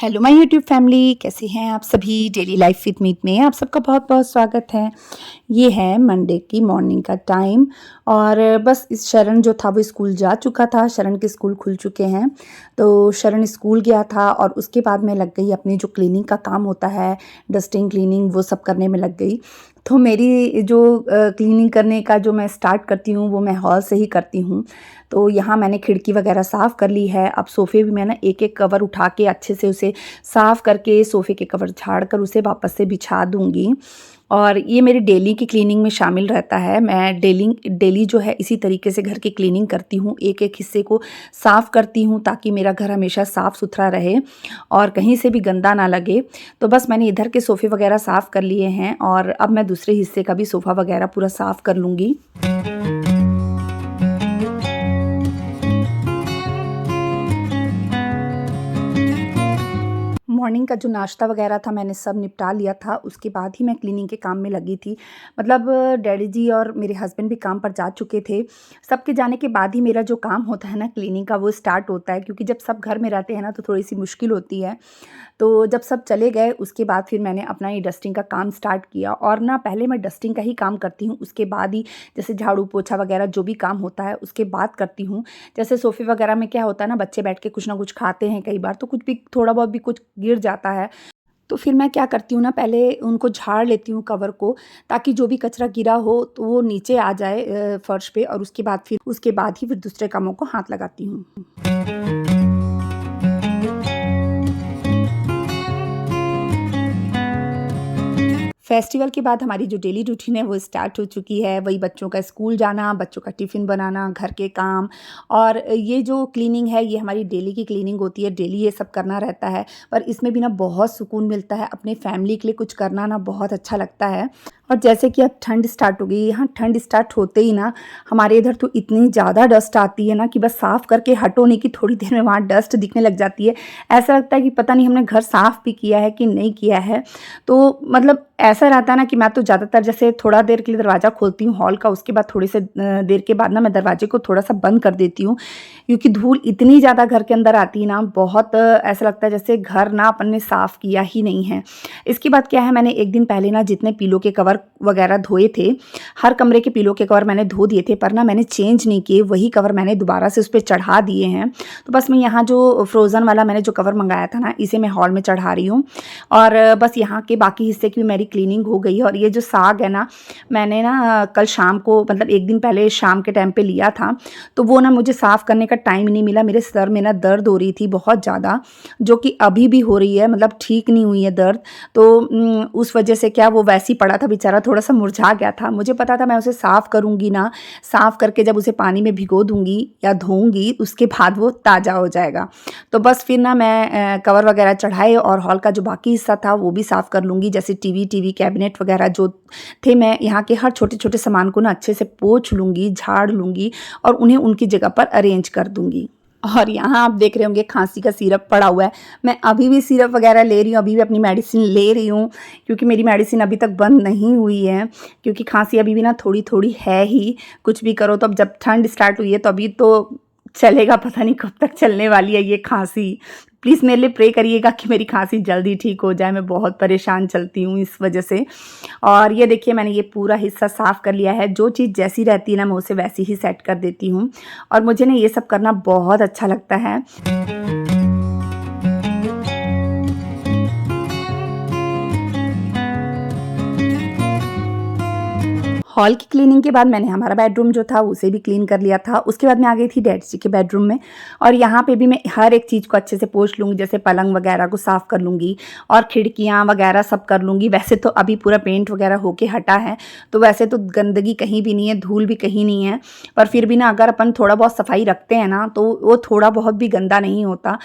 Hello my YouTube family, कैसे हैं आप सभी। डेली लाइफ विद मीत में आप सबका बहुत बहुत स्वागत है। ये है मंडे की मॉर्निंग का टाइम और बस इस शरण जो था वो स्कूल जा चुका था। शरण के स्कूल खुल चुके हैं, तो शरण स्कूल गया था और उसके बाद मैं लग गई अपनी जो क्लीनिंग का काम होता है, डस्टिंग क्लीनिंग, वो सब करने में लग गई। तो मेरी जो क्लीनिंग करने का जो मैं स्टार्ट करती हूँ वो मैं हॉल से ही करती हूँ। तो यहाँ मैंने खिड़की वगैरह साफ़ कर ली है। अब सोफ़े भी मैं ना एक एक कवर उठा के अच्छे से उसे साफ़ करके सोफ़े के कवर झाड़ कर उसे वापस से बिछा दूँगी। और ये मेरी डेली की क्लीनिंग में शामिल रहता है। मैं डेली जो है इसी तरीके से घर की क्लीनिंग करती हूँ, एक एक हिस्से को साफ़ करती हूँ ताकि मेरा घर हमेशा साफ़ सुथरा रहे और कहीं से भी गंदा ना लगे। तो बस मैंने इधर के सोफ़े वगैरह साफ़ कर लिए हैं और अब मैं दूसरे हिस्से का भी सोफ़ा वगैरह पूरा साफ़ कर लूँगी। मॉर्निंग का जो नाश्ता वगैरह था मैंने सब निपटा लिया था, उसके बाद ही मैं क्लीनिंग के काम में लगी थी। मतलब डैडी जी और मेरे हस्बैंड भी काम पर जा चुके थे। सबके जाने के बाद ही मेरा जो काम होता है ना क्लीनिंग का, वो स्टार्ट होता है, क्योंकि जब सब घर में रहते हैं ना तो थोड़ी-सी मुश्किल होती है। तो जब सब चले गए उसके बाद फिर मैंने अपना ये डस्टिंग का काम स्टार्ट किया और ना पहले मैं डस्टिंग का ही काम करती हूँ, उसके बाद ही जैसे झाड़ू पोछा वगैरह जो भी काम होता है उसके बाद करती हूँ। जैसे सोफ़े वगैरह में क्या होता है ना, बच्चे बैठ के कुछ ना कुछ खाते हैं, कई बार तो कुछ भी थोड़ा बहुत भी कुछ गिर जाता है। तो फिर मैं क्या करती हूँ ना, पहले उनको झाड़ लेती हूँ कवर को, ताकि जो भी कचरा गिरा हो तो वो नीचे आ जाए फर्श पे, और उसके बाद ही फिर दूसरे कामों को हाथ लगाती हूँ। फेस्टिवल के बाद हमारी जो डेली रूटीन है वो स्टार्ट हो चुकी है। वही बच्चों का स्कूल जाना, बच्चों का टिफ़िन बनाना, घर के काम, और ये जो क्लीनिंग है ये हमारी डेली की क्लीनिंग होती है। डेली ये सब करना रहता है, पर इसमें भी ना बहुत सुकून मिलता है। अपने फैमिली के लिए कुछ करना ना बहुत अच्छा लगता है। और जैसे कि अब ठंड स्टार्ट हो गई, यहाँ ठंड स्टार्ट होते ही ना हमारे इधर तो इतनी ज़्यादा डस्ट आती है ना कि बस साफ़ करके हटो नहीं कि थोड़ी देर में वहाँ डस्ट दिखने लग जाती है। ऐसा लगता है कि पता नहीं हमने घर साफ़ भी किया है कि नहीं किया है। तो मतलब ऐसा रहता है ना कि मैं तो ज़्यादातर जैसे थोड़ा देर के लिए दरवाज़ा खोलती हूँ हॉल का, उसके बाद थोड़ी से देर के बाद ना मैं दरवाजे को थोड़ा-सा बंद कर देती हूँ, क्योंकि धूल इतनी ज़्यादा घर के अंदर आती है ना, बहुत ऐसा लगता है जैसे घर ना अपन ने साफ़ किया ही नहीं है। इसके बाद क्या है, मैंने एक दिन पहले ना जितने पिलो के कवर वगैरह धोए थे, हर कमरे के पिलो के कवर मैंने धो दिए थे, पर ना मैंने चेंज नहीं किए, वही कवर मैंने दोबारा से उस पे चढ़ा दिए हैं। तो बस मैं यहाँ जो फ्रोज़न वाला मैंने जो कवर मँगाया था ना, इसे मैं हॉल में चढ़ा रही हूँ और बस यहाँ के बाकी हिस्से की भी मेरी क्लीनिंग हो गई है। और ये जो साग है ना, मैंने ना कल शाम को, मतलब एक दिन पहले शाम के टाइम पे लिया था, तो वो ना मुझे साफ़ करने का टाइम नहीं मिला। मेरे सर में ना दर्द हो रही थी बहुत ज़्यादा, जो कि अभी भी हो रही है, मतलब ठीक नहीं हुई है दर्द। तो उस वजह से क्या, वो वैसे ही पड़ा था बेचारा, थोड़ा-सा मुरझा गया था। मुझे पता था मैं उसे साफ़ करूँगी ना, साफ़ करके जब उसे पानी में भिगो दूँगी या धोऊँगी, उसके बाद वो ताज़ा हो जाएगा। तो बस फिर ना मैं कवर वगैरह चढ़ाए और हॉल का जो बाकी हिस्सा था वो भी साफ़ कर लूँगी। जैसे टीवी कैबिनेट वगैरह जो थे, मैं यहाँ के हर छोटे-छोटे सामान को ना अच्छे से पोंछ लूँगी, झाड़ लूँगी और उन्हें उनकी जगह पर अरेंज कर दूँगी। और यहाँ आप देख रहे होंगे खाँसी का सिरप पड़ा हुआ है। मैं अभी भी सिरप वगैरह ले रही हूँ, अभी भी अपनी मेडिसिन ले रही हूँ, क्योंकि मेरी मेडिसिन अभी तक बंद नहीं हुई है, क्योंकि खाँसी अभी भी ना थोड़ी-थोड़ी है ही। कुछ भी करो तो अब जब ठंड स्टार्ट हुई है तो अभी तो चलेगा, पता नहीं कब तक चलने वाली है ये खाँसी। प्लीज़ मेरे लिए प्रे करिएगा कि मेरी खाँसी जल्दी ठीक हो जाए, मैं बहुत परेशान चलती हूँ इस वजह से। और ये देखिए मैंने ये पूरा हिस्सा साफ़ कर लिया है। जो चीज़ जैसी रहती है ना मैं उसे वैसी ही सेट कर देती हूँ और मुझे ना ये सब करना बहुत अच्छा लगता है। हॉल की क्लीनिंग के बाद मैंने हमारा बेडरूम जो था उसे भी क्लीन कर लिया था। उसके बाद मैं आ गई थी डैडी जी के बेडरूम में और यहाँ पे भी मैं हर एक चीज़ को अच्छे से पोंछ लूँगी। जैसे पलंग वगैरह को साफ़ कर लूँगी और खिड़कियाँ वगैरह सब कर लूँगी। वैसे तो अभी पूरा पेंट वगैरह होके हटा है, तो वैसे तो गंदगी कहीं भी नहीं है, धूल भी कहीं नहीं है। पर फिर भी ना अगर अपन थोड़ा बहुत सफाई रखते हैं ना, तो वो थोड़ा बहुत भी गंदा नहीं होता।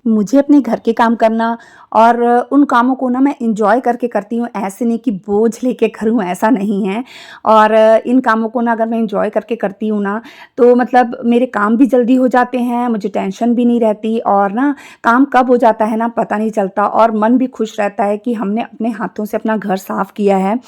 मुझे अपने घर के काम करना और उन कामों को ना मैं एन्जॉय करके करती हूँ, ऐसे नहीं कि बोझ लेके करूँ, ऐसा नहीं है। और इन कामों को ना अगर मैं एन्जॉय करके करती हूँ ना, तो मतलब मेरे काम भी जल्दी हो जाते हैं, मुझे टेंशन भी नहीं रहती और ना काम कब हो जाता है ना पता नहीं चलता और मन भी खुश रहता है कि हमने अपने हाथों से अपना घर साफ़ किया है।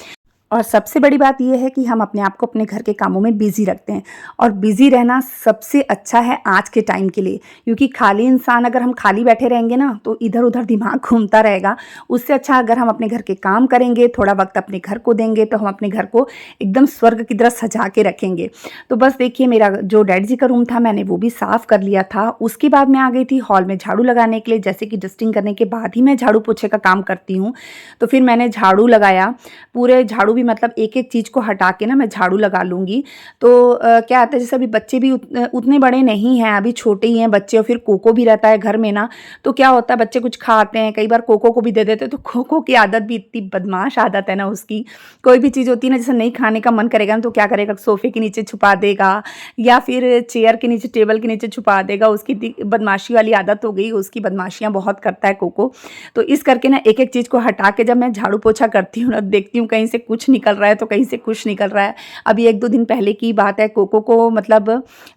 और सबसे बड़ी बात ये है कि हम अपने आप को अपने घर के कामों में बिज़ी रखते हैं और बिज़ी रहना सबसे अच्छा है आज के टाइम के लिए, क्योंकि खाली इंसान अगर हम खाली बैठे रहेंगे ना तो इधर-उधर दिमाग घूमता रहेगा। उससे अच्छा अगर हम अपने घर के काम करेंगे, थोड़ा वक़्त अपने घर को देंगे तो हम अपने घर को एकदम स्वर्ग की तरह सजा के रखेंगे। तो बस देखिए, मेरा जो डैडी जी का रूम था मैंने वो भी साफ़ कर लिया था। उसके बाद मैं आ गई थी हॉल में झाड़ू लगाने के लिए, जैसे कि डस्टिंग करने के बाद ही मैं झाड़ू पोछे का काम करती हूँ। तो फिर मैंने झाड़ू लगाया, पूरे झाड़ू भी मतलब एक-एक चीज़ को हटा के ना मैं झाड़ू लगा लूँगी। तो क्या आता है, जैसे अभी बच्चे भी उतने बड़े नहीं हैं, अभी छोटे ही हैं बच्चे और फिर कोको भी रहता है घर में ना, तो क्या होता है बच्चे कुछ खाते हैं, कई बार कोको को भी दे देते हैं, तो कोको की आदत भी इतनी बदमाश आदत है ना उसकी। कोई भी चीज़ होती है ना, जैसे नहीं खाने का मन करेगा ना तो क्या करेगा, सोफ़े के नीचे छुपा देगा या फिर चेयर के नीचे, टेबल के नीचे छुपा देगा। उसकी बदमाशी वाली आदत हो गई, उसकी बदमाशियाँ बहुत करता है कोको। तो इस करके ना एक-एक चीज़ को हटा के जब मैं झाड़ू पोछा करती हूँ ना, देखती हूँ कहीं से कुछ निकल रहा है तो कहीं से कुछ निकल रहा है। अभी 1-2 दिन पहले की बात है, कोको को मतलब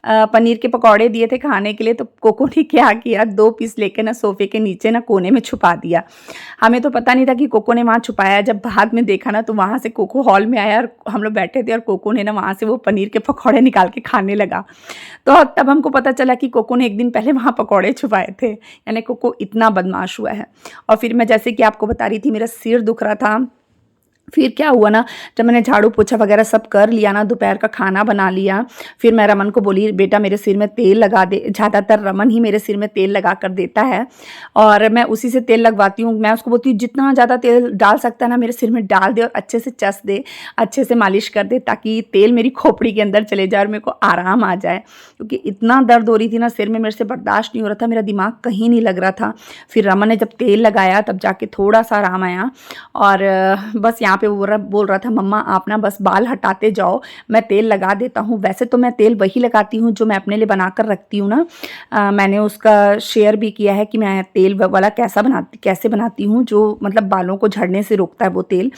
पनीर के पकौड़े दिए थे खाने के लिए, तो कोको ने क्या किया, 2 पीस लेके ना सोफ़े के नीचे ना कोने में छुपा दिया। हमें तो पता नहीं था कि कोको ने वहाँ छुपाया है। जब बाद में देखा ना तो वहाँ से कोको हॉल में आया और हम लोग बैठे थे और कोको ने ना वहाँ से वो पनीर के पकौड़े निकाल के खाने लगा। तो तब हमको पता चला कि कोको ने 1 दिन पहले वहाँ पकौड़े छुपाए थे। यानी कोको इतना बदमाश हुआ है। और फिर मैं जैसे कि आपको बता रही थी, मेरा सिर दुख रहा था। फिर क्या हुआ ना, जब मैंने झाड़ू पोछा वगैरह सब कर लिया ना, दोपहर का खाना बना लिया, फिर मैं रमन को बोली, बेटा मेरे सिर में तेल लगा दे। ज़्यादातर रमन ही मेरे सिर में तेल लगा कर देता है और मैं उसी से तेल लगवाती हूँ। मैं उसको बोलती हूँ जितना ज़्यादा तेल डाल सकता है ना मेरे सिर में डाल दे और अच्छे से चस दे, अच्छे से मालिश कर दे, ताकि तेल मेरी खोपड़ी के अंदर चले जाए और मेरे को आराम आ जाए, क्योंकि इतना दर्द हो रही थी ना सिर में, मेरे से बर्दाश्त नहीं हो रहा था, मेरा दिमाग कहीं नहीं लग रहा था। फिर रमन ने जब तेल लगाया तब जाके थोड़ा सा आराम आया। और बस यहाँ पे वो बोल रहा था, मम्मा आप ना बस बाल हटाते जाओ, मैं तेल लगा देता हूँ। वैसे तो मैं तेल वही लगाती हूँ जो मैं अपने लिए बनाकर रखती हूँ ना। मैंने उसका शेयर भी किया है कि मैं तेल वाला कैसे बनाती हूँ, जो मतलब बालों को झड़ने से रोकता है वो तेल।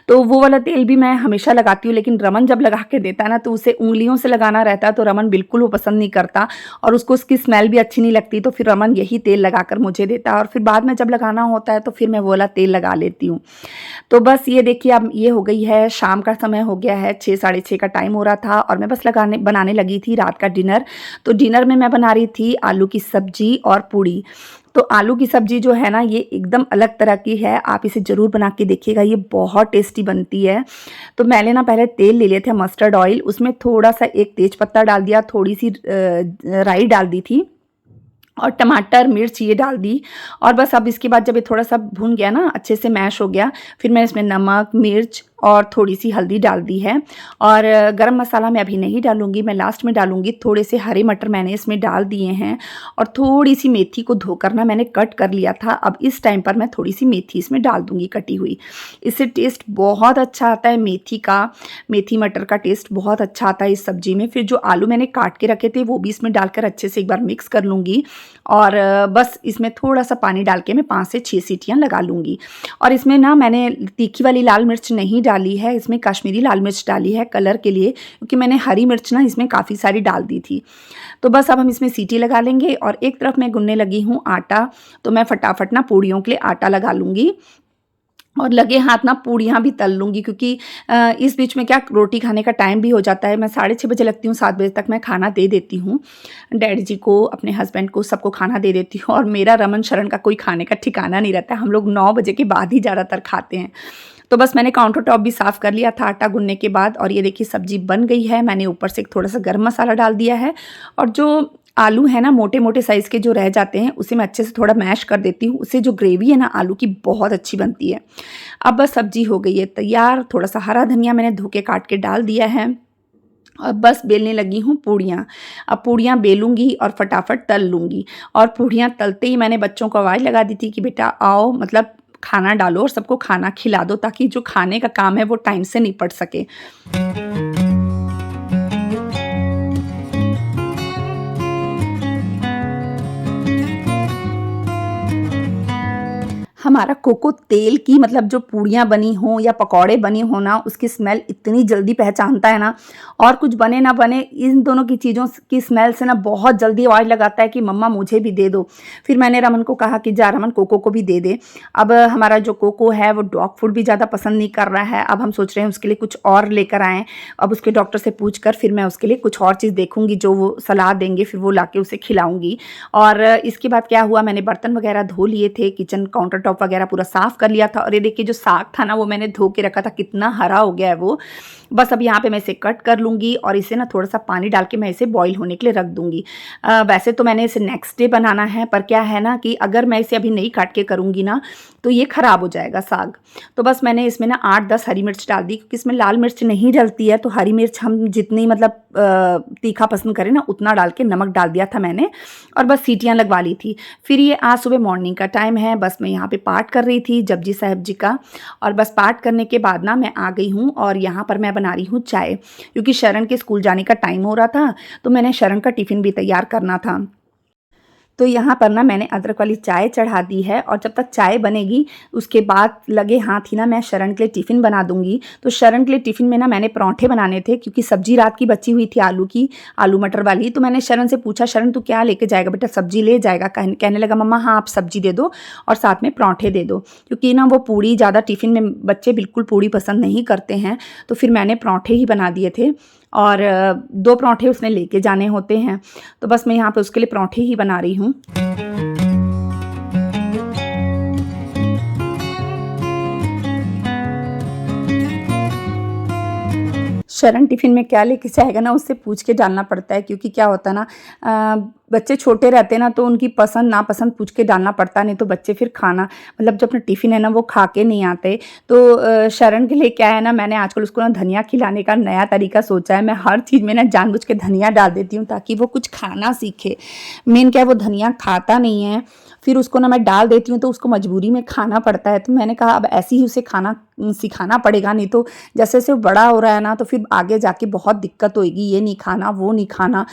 तो वो वाला तेल भी मैं हमेशा लगाती हूँ, लेकिन रमन जब लगा के देता है ना तो उसे उँगलियों से लगाना रहता है, तो रमन बिल्कुल वो पसंद नहीं करता और उसको उसकी स्मेल भी अच्छी नहीं लगती। तो फिर रमन यही तेल लगाकर मुझे देता है और फिर बाद में जब लगाना होता है तो फिर मैं वो वाला तेल लगा लेती हूँ। तो बस ये देखिए, अब ये हो गई है, शाम का समय हो गया है, 6 साढ़े 6 का टाइम हो रहा था और मैं बस बनाने लगी थी रात का डिनर। तो डिनर में मैं बना रही थी आलू की सब्जी और पूड़ी। तो आलू की सब्जी जो है ना, ये एकदम अलग तरह की है, आप इसे ज़रूर बना के देखिएगा, ये बहुत टेस्टी बनती है। तो मैंने ना पहले तेल ले लिया था, मस्टर्ड ऑयल, उसमें थोड़ा-सा एक तेज पत्ता डाल दिया, थोड़ी-सी राई डाल दी थी और टमाटर, मिर्च ये डाल दी। और बस अब इसके बाद जब ये थोड़ा-सा भुन गया ना, अच्छे से मैश हो गया, फिर मैं इसमें नमक, मिर्च और थोड़ी-सी हल्दी डाल दी है। और गरम मसाला मैं अभी नहीं डालूँगी, मैं लास्ट में डालूँगी। थोड़े से हरे मटर मैंने इसमें डाल दिए हैं और थोड़ी-सी मेथी को धोकर ना मैंने कट कर लिया था। अब इस टाइम पर मैं थोड़ी-सी मेथी इसमें डाल दूँगी कटी हुई। इससे टेस्ट बहुत अच्छा आता है मेथी मटर का टेस्ट बहुत अच्छा आता है इस सब्ज़ी में। फिर जो आलू मैंने काट के रखे थे वो भी इसमें डालकर अच्छे से एक बार मिक्स कर लूँगी और बस इसमें थोड़ा-सा पानी डाल के मैं 5 से 6 सीटियाँ लगा लूँगी। और इसमें ना मैंने तीखी वाली लाल मिर्च नहीं डाली है, इसमें कश्मीरी लाल मिर्च डाली है कलर के लिए, क्योंकि मैंने हरी मिर्च ना इसमें काफ़ी सारी डाल दी थी। तो बस अब हम इसमें सीटी लगा लेंगे और एक तरफ मैं गूँथने लगी हूँ आटा, तो मैं फटाफट ना पूड़ियों के लिए आटा लगा लूँगी और लगे हाथ ना पूड़ियाँ भी तल लूँगी, क्योंकि इस बीच में क्या रोटी खाने का टाइम भी हो जाता है। मैं 6:30 बजे लगती हूँ, 7 बजे तक मैं खाना दे देती हूँ। डैडी जी को, अपने हस्बैंड को, सबको खाना दे देती हूँ और मेरा रमन शरण का कोई खाने का ठिकाना नहीं रहता है। हम लोग 9 बजे के बाद ही ज़्यादातर खाते हैं। तो बस मैंने काउंटर टॉप भी साफ़ कर लिया था आटा गूँथने के बाद और ये देखिए सब्ज़ी बन गई है। मैंने ऊपर से थोड़ा-सा गरम मसाला डाल दिया है और जो आलू है ना, मोटे-मोटे साइज़ के जो रह जाते हैं, उसे मैं अच्छे से थोड़ा मैश कर देती हूँ। उससे जो ग्रेवी है ना आलू की, बहुत अच्छी बनती है। अब बस सब्ज़ी हो गई है तैयार। थोड़ा-सा हरा धनिया मैंने धो के काट के डाल दिया है और बस बेलने लगी हूँ पूड़ियाँ। अब पूड़ियाँ बेलूँगी और फटाफट तल लूँगी। और पूड़ियाँ तलते ही मैंने बच्चों को आवाज़ लगा दी थी कि बेटा आओ, मतलब खाना डालो और सबको खाना खिला दो, ताकि जो खाने का काम है वो टाइम से निपट सके। हमारा कोको तेल की मतलब जो पूड़ियाँ बनी हों या पकौड़े बने हों ना, उसकी स्मेल इतनी जल्दी पहचानता है ना। और कुछ बने ना बने, इन दोनों की चीज़ों की स्मेल से ना बहुत जल्दी आवाज़ लगाता है कि मम्मा मुझे भी दे दो। फिर मैंने रमन को कहा कि जा रमन कोको को भी दे दे। अब हमारा जो कोको है वो डॉग फूड भी ज़्यादा पसंद नहीं कर रहा है। अब हम सोच रहे हैं उसके लिए कुछ और लेकर आएँ। अब उसके डॉक्टर से पूछ कर फिर मैं उसके लिए कुछ और चीज़ देखूँगी, जो वो सलाह देंगे फिर वो लाके उसे खिलाऊँगी। और इसके बाद क्या हुआ, मैंने बर्तन वगैरह धो लिए थे, किचन काउंटर टॉप वगैरह पूरा साफ़ कर लिया था। और ये देखिए जो साग था ना वो मैंने धो के रखा था, कितना हरा हो गया है वो। बस अब यहाँ पे मैं इसे कट कर लूँगी और इसे ना थोड़ा-सा पानी डाल के मैं इसे बॉईल होने के लिए रख दूँगी। वैसे तो मैंने इसे नेक्स्ट डे बनाना है, पर क्या है ना कि अगर मैं इसे अभी नहीं काट के करूँगी ना तो ये ख़राब हो जाएगा साग। तो बस मैंने इसमें ना 8-10 हरी मिर्च डाल दी, क्योंकि इसमें लाल मिर्च नहीं डलती है, तो हरी मिर्च हम जितनी मतलब तीखा पसंद करें ना उतना डाल के नमक डाल दिया था मैंने, और बस सीटियाँ लगवा ली थी। फिर ये आज सुबह मॉर्निंग का टाइम है, बस मैं यहाँ पे पाठ कर रही थी जपजी साहिब जी का। और बस पाठ करने के बाद ना मैं आ गई हूँ और यहाँ पर मैं बना रही हूँ चाय, क्योंकि शरण के स्कूल जाने का टाइम हो रहा था, तो मैंने शरण का टिफ़िन भी तैयार करना था। तो यहाँ पर ना मैंने अदरक वाली चाय चढ़ा दी है, और जब तक चाय बनेगी उसके बाद लगे हाथ ही ना मैं शरण के लिए टिफ़िन बना दूँगी। तो शरण के लिए टिफ़िन में ना मैंने पराठे बनाने थे, क्योंकि सब्ज़ी रात की बची हुई थी आलू की, आलू मटर वाली। तो मैंने शरण से पूछा, शरण तू क्या लेके जाएगा बेटा, सब्ज़ी ले जाएगा? कहने लगा मम्मा हाँ आप सब्ज़ी दे दो और साथ में पराठे दे दो, क्योंकि ना वो पूड़ी ज़्यादा टिफ़िन में बच्चे बिल्कुल पूड़ी पसंद नहीं करते हैं। तो फिर मैंने पराठे ही बना दिए थे, और 2 पराठे उसने लेके जाने होते हैं। तो बस मैं यहाँ पे उसके लिए पराठे ही बना रही हूँ। शरण टिफ़िन में क्या लेके जाएगा ना उससे पूछ के डालना पड़ता है, क्योंकि क्या होता है ना बच्चे छोटे रहते हैं ना, तो उनकी पसंद नापसंद पूछ के डालना पड़ता है, नहीं तो बच्चे फिर खाना मतलब जो अपना टिफ़िन है ना वो खा के नहीं आते। तो शरण के लिए क्या है ना, मैंने आजकल उसको ना धनिया खिलाने का नया तरीका सोचा है। मैं हर चीज़ में ना जानबूझ के धनिया डाल देती हूँ ताकि वो कुछ खाना सीखे। मेन क्या है वो धनिया खाता नहीं है, फिर उसको ना मैं डाल देती हूँ तो उसको मजबूरी में खाना पड़ता है। तो मैंने कहा अब ऐसे ही उसे खाना सिखाना पड़ेगा, नहीं तो जैसे-जैसे वो बड़ा हो रहा है ना तो फिर आगे जाके बहुत दिक्कत होएगी, ये नहीं खाना, वो नहीं खाना।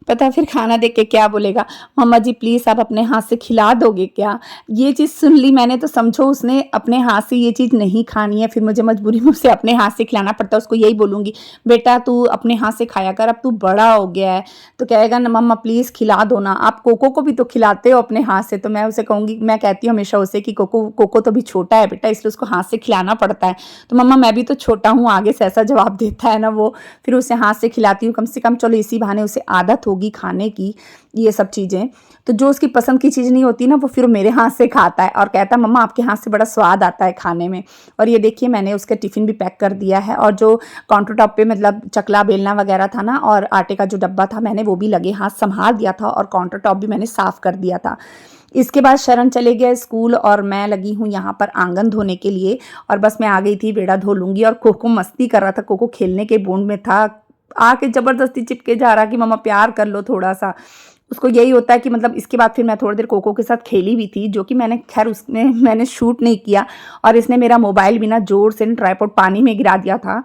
पता है फिर खाना देख के क्या बोलेगा, मम्मा जी प्लीज़ आप अपने हाथ से खिला दोगे क्या? ये चीज़ सुन ली मैंने तो समझो उसने अपने हाथ से ये चीज़ नहीं खानी है, फिर मुझे मजबूरी में उसे अपने हाथ से खिलाना पड़ता है। उसको यही बोलूँगी, बेटा तू अपने हाथ से खाया कर, अब तू बड़ा हो गया है। तो कहेगा ना मम्मा प्लीज़ खिला दो ना, आप कोको को भी तो खिलाते हो अपने हाथ से। तो मैं उसे कहूँगी, मैं कहती हूँ हमेशा उसे कि कोको कोको तो अभी छोटा है बेटा, इसलिए उसको हाथ से खिलाना पड़ता है। तो मम्मा मैं भी तो छोटा हूँ, आगे से ऐसा जवाब देता है ना वो। फिर उसे हाथ से खिलाती हूँ, कम से कम चलो इसी बहाने उसे आदत होगी खाने की, ये सब चीज़ें। तो जो उसकी पसंद की चीज़ नहीं होती ना वो फिर मेरे हाथ से खाता है और कहता है मम्मा आपके हाथ से बड़ा स्वाद आता है खाने में। और ये देखिए मैंने उसका टिफ़िन भी पैक कर दिया है, और जो काउंटर टॉप पे मतलब चकला बेलना वगैरह था ना और आटे का जो डब्बा था मैंने वो भी लगे हाथ संभाल दिया था, और काउंटर टॉप भी मैंने साफ़ कर दिया था। इसके बाद शरण चले गए स्कूल और मैं लगी हूँ यहाँ पर आंगन धोने के लिए, और बस मैं आ गई थी, बेड़ा धो लूँगी। और कोको मस्ती कर रहा था, कोको खेलने के मूड में था, आके ज़बरदस्ती चिपके जा रहा कि मम्मा प्यार कर लो थोड़ा-सा। उसको यही होता है कि मतलब इसके बाद फिर मैं थोड़ी देर कोको के साथ खेली भी थी, जो कि मैंने खैर उसमें मैंने शूट नहीं किया, और इसने मेरा मोबाइल भी ना ज़ोर से ट्राइपॉड पानी में गिरा दिया था।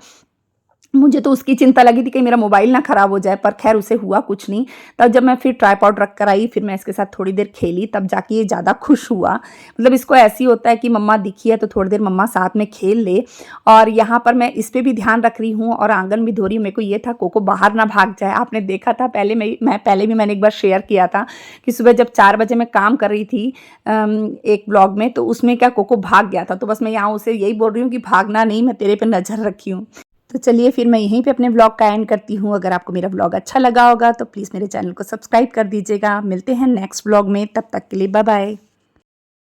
मुझे तो उसकी चिंता लगी थी कहीं मेरा मोबाइल ना ख़राब हो जाए, पर ख़ैर उसे हुआ कुछ नहीं। तब जब मैं फिर ट्राइपॉड रख कर आई, फिर मैं इसके साथ थोड़ी देर खेली, तब जाके ये ज़्यादा खुश हुआ। मतलब इसको ऐसे ही होता है कि मम्मा दिखी है तो थोड़ी देर मम्मा साथ में खेल ले। और यहाँ पर मैं इस पे भी ध्यान रख रही हूँ और आंगन भी धो रही हूँ। मेरे को ये था कोको बाहर ना भाग जाए। आपने देखा था पहले मैं पहले भी मैंने एक बार शेयर किया था कि सुबह जब 4 बजे मैं काम कर रही थी एक ब्लॉग में, तो उसमें क्या कोको भाग गया था। तो बस मैं यहाँ उसे यही बोल रही हूँ कि भागना नहीं, मैं तेरे पे नज़र रखी हूँ। तो चलिए फिर मैं यहीं पे अपने व्लॉग का एंड करती हूँ। अगर आपको मेरा व्लॉग अच्छा लगा होगा तो प्लीज़ मेरे चैनल को सब्सक्राइब कर दीजिएगा। मिलते हैं नेक्स्ट व्लॉग में, तब तक के लिए बाय बाय।